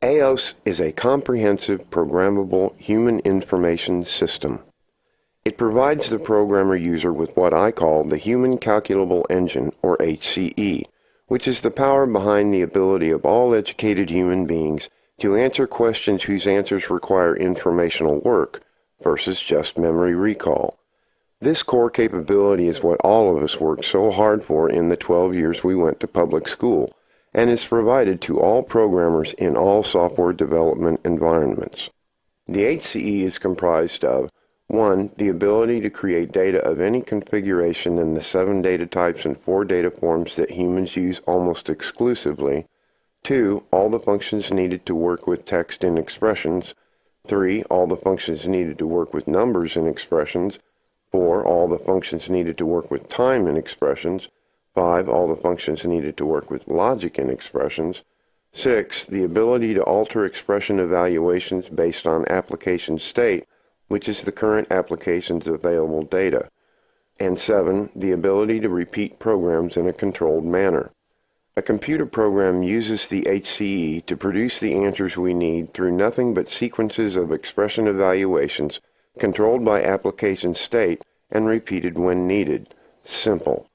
AOS is a comprehensive, programmable human information system. It provides the programmer user with what I call the Human Calculable Engine, or HCE, which is the power behind the ability of all educated human beings to answer questions whose answers require informational work versus just memory recall. This core capability is what all of us worked so hard for in the 12 years we went to public school, and is provided to all programmers in all software development environments. The HCE is comprised of 1. The ability to create data of any configuration in the 7 data types and 4 data forms that humans use almost exclusively. 2. All the functions needed to work with text and expressions. 3. All the functions needed to work with numbers and expressions. 4. All the functions needed to work with time and expressions. 5. All the functions needed to work with logic and expressions. 6. The ability to alter expression evaluations based on application state, which is the current application's available data. And 7. The ability to repeat programs in a controlled manner. A computer program uses the HCE to produce the answers we need through nothing but sequences of expression evaluations controlled by application state and repeated when needed. Simple.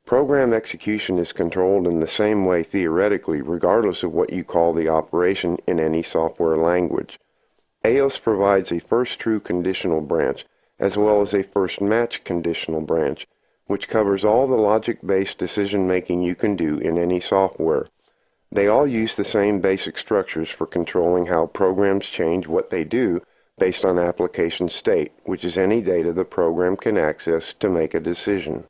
Program execution is controlled in the same way theoretically, regardless of what you call the operation in any software language. AOS provides a first true conditional branch, as well as a first match conditional branch, which covers all the logic-based decision-making you can do in any software. They all use the same basic structures for controlling how programs change what they do based on application state, which is any data the program can access to make a decision.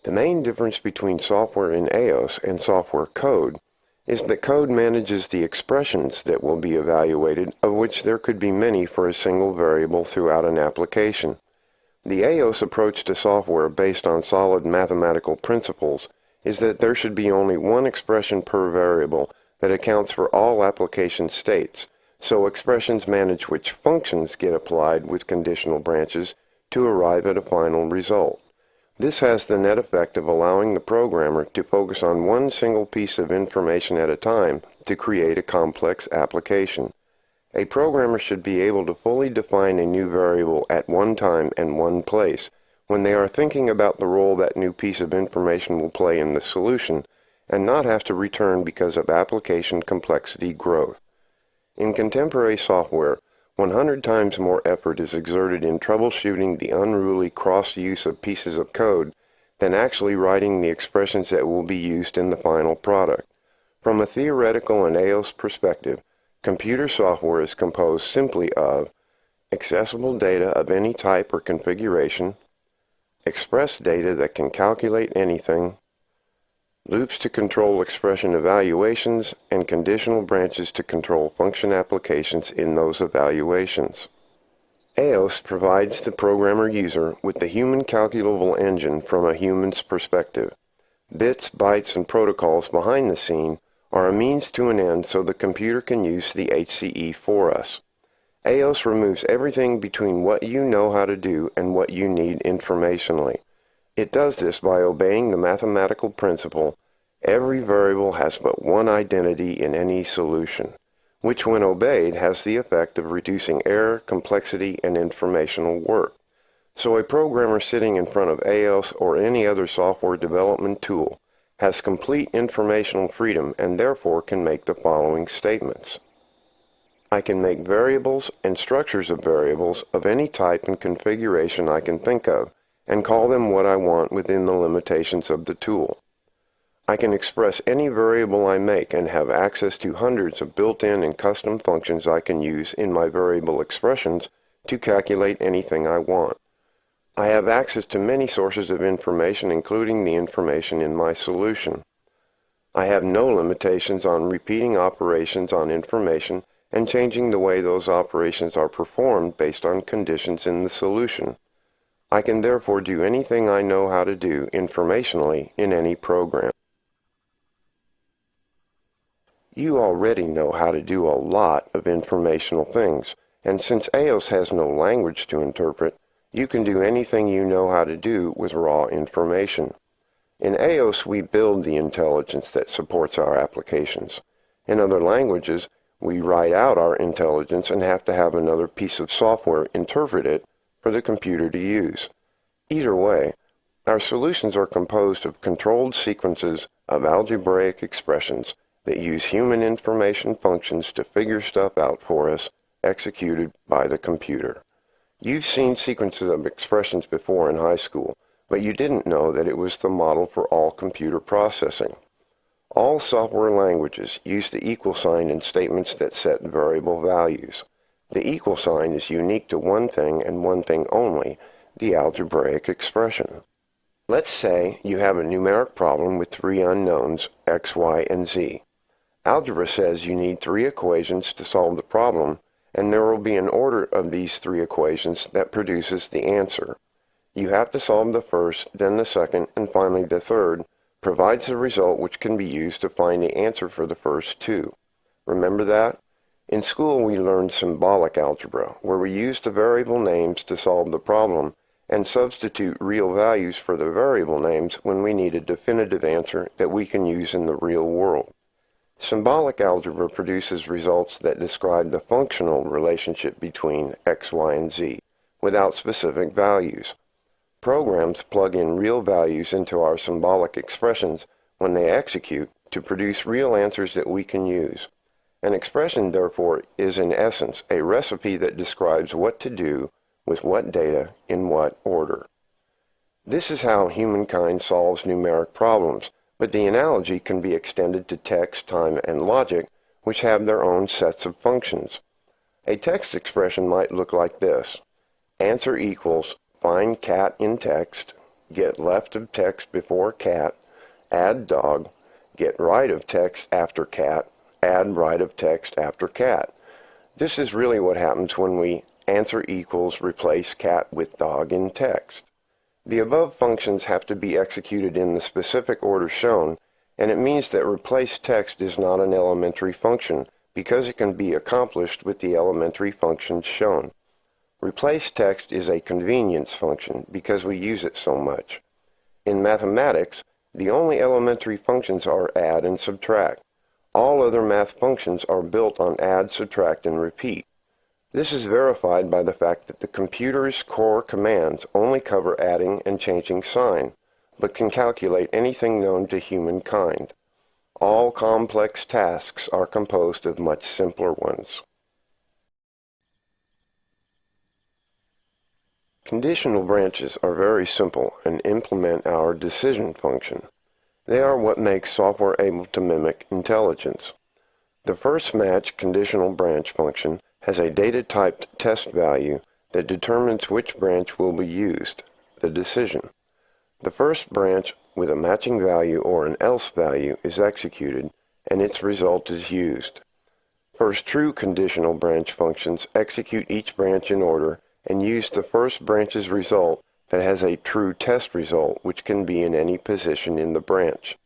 The main difference between software in AOS and software code is that code manages the expressions that will be evaluated, of which there could be many for a single variable throughout an application. The AOS approach to software based on solid mathematical principles is that there should be only one expression per variable that accounts for all application states, so expressions manage which functions get applied with conditional branches to arrive at a final result. This has the net effect of allowing the programmer to focus on one single piece of information at a time to create a complex application. A programmer should be able to fully define a new variable at one time and one place when they are thinking about the role that new piece of information will play in the solution, and not have to return because of application complexity growth. In contemporary software, 100 times more effort is exerted in troubleshooting the unruly cross-use of pieces of code than actually writing the expressions that will be used in the final product. From a theoretical and AOS perspective, computer software is composed simply of accessible data of any type or configuration, express data that can calculate anything, loops to control expression evaluations, and conditional branches to control function applications in those evaluations. AOS provides the programmer user with the human calculable engine from a human's perspective. Bits, bytes, and protocols behind the scene are a means to an end so the computer can use the HCE for us. AOS removes everything between what you know how to do and what you need informationally. It does this by obeying the mathematical principle, every variable has but one identity in any solution, which when obeyed has the effect of reducing error, complexity, and informational work. So a programmer sitting in front of AOS or any other software development tool has complete informational freedom and therefore can make the following statements. I can make variables and structures of variables of any type and configuration I can think of, and call them what I want within the limitations of the tool. I can express any variable I make and have access to hundreds of built-in and custom functions I can use in my variable expressions to calculate anything I want. I have access to many sources of information, including the information in my solution. I have no limitations on repeating operations on information and changing the way those operations are performed based on conditions in the solution. I can therefore do anything I know how to do informationally in any program. You already know how to do a lot of informational things, and since AOS has no language to interpret, you can do anything you know how to do with raw information. In AOS, we build the intelligence that supports our applications. In other languages, we write out our intelligence and have to have another piece of software interpret it for the computer to use. Either way, our solutions are composed of controlled sequences of algebraic expressions that use human information functions to figure stuff out for us, executed by the computer. You've seen sequences of expressions before in high school, but you didn't know that it was the model for all computer processing. All software languages use the equal sign in statements that set variable values. The equal sign is unique to one thing and one thing only, the algebraic expression. Let's say you have a numeric problem with three unknowns, x, y, and z. Algebra says you need three equations to solve the problem, and there will be an order of these three equations that produces the answer. You have to solve the first, then the second, and finally the third, provides the result which can be used to find the answer for the first two. Remember that? In school we learned symbolic algebra, where we used the variable names to solve the problem and substitute real values for the variable names when we need a definitive answer that we can use in the real world. Symbolic algebra produces results that describe the functional relationship between x, y, and z, without specific values. Programs plug in real values into our symbolic expressions when they execute to produce real answers that we can use. An expression, therefore, is in essence a recipe that describes what to do with what data in what order. This is how humankind solves numeric problems, but the analogy can be extended to text, time, and logic, which have their own sets of functions. A text expression might look like this. Answer equals find cat in text, get left of text before cat, add dog, get right of text after cat, add right of text after cat. This is really what happens when we answer equals replace cat with dog in text. The above functions have to be executed in the specific order shown, and it means that replace text is not an elementary function because it can be accomplished with the elementary functions shown. Replace text is a convenience function because we use it so much. In mathematics, the only elementary functions are add and subtract. All other math functions are built on add, subtract, and repeat. This is verified by the fact that the computer's core commands only cover adding and changing sign, but can calculate anything known to humankind. All complex tasks are composed of much simpler ones. Conditional branches are very simple and implement our decision function. They are what makes software able to mimic intelligence. The first match conditional branch function has a data-typed test value that determines which branch will be used, the decision. The first branch with a matching value or an else value is executed, and its result is used. First true conditional branch functions execute each branch in order and use the first branch's result that has a true test result which can be in any position in the branch.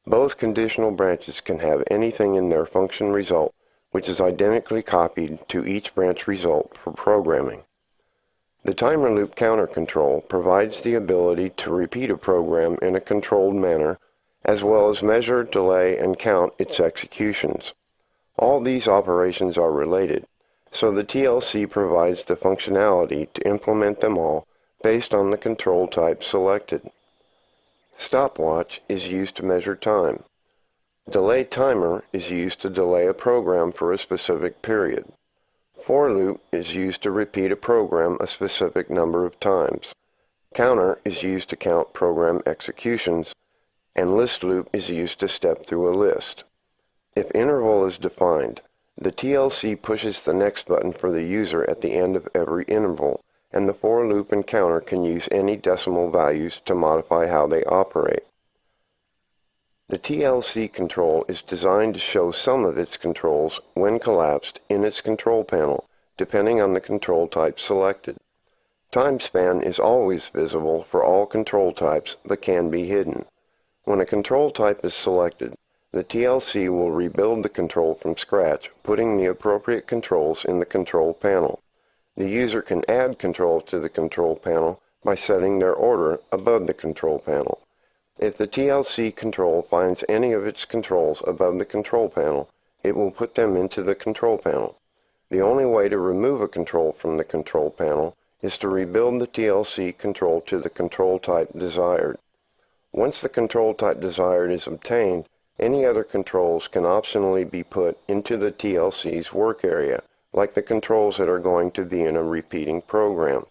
Both conditional branches can have anything in their function result which is identically copied to each branch result for programming. The timer loop counter control provides the ability to repeat a program in a controlled manner, as well as measure, delay, and count its executions. All these operations are related, so the TLC provides the functionality to implement them all based on the control type selected. Stopwatch is used to measure time. Delay timer is used to delay a program for a specific period. For loop is used to repeat a program a specific number of times. Counter is used to count program executions, and list loop is used to step through a list. If interval is defined, the TLC pushes the next button for the user at the end of every interval, and the for loop and counter can use any decimal values to modify how they operate. The TLC control is designed to show some of its controls when collapsed in its control panel, depending on the control type selected. Time span is always visible for all control types, but can be hidden. When a control type is selected, the TLC will rebuild the control from scratch, putting the appropriate controls in the control panel. The user can add controls to the control panel by setting their order above the control panel. If the TLC control finds any of its controls above the control panel, it will put them into the control panel. The only way to remove a control from the control panel is to rebuild the TLC control to the control type desired. Once the control type desired is obtained, any other controls can optionally be put into the TLC's work area, like the controls that are going to be in a repeating program.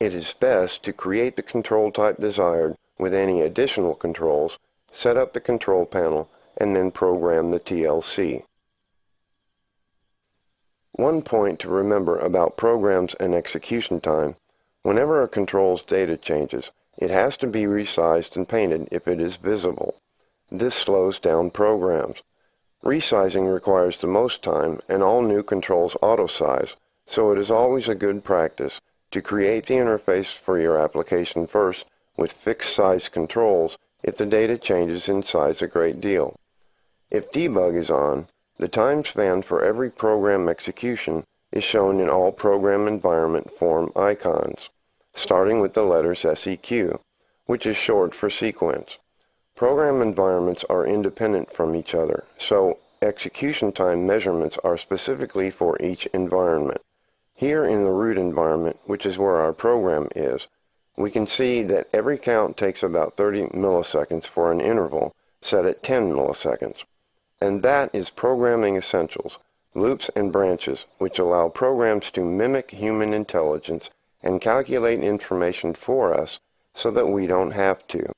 It is best to create the control type desired with any additional controls, set up the control panel, and then program the TLC. One point to remember about programs and execution time: whenever a control's data changes, it has to be resized and painted if it is visible. This slows down programs. Resizing requires the most time, and all new controls auto-size, so it is always a good practice to create the interface for your application first with fixed size controls if the data changes in size a great deal. If debug is on, the time span for every program execution is shown in all program environment form icons, starting with the letters SEQ, which is short for sequence. Program environments are independent from each other, so execution time measurements are specifically for each environment. Here in the root environment, which is where our program is, we can see that every count takes about 30 milliseconds for an interval set at 10 milliseconds. And that is programming essentials, loops and branches, which allow programs to mimic human intelligence and calculate information for us so that we don't have to.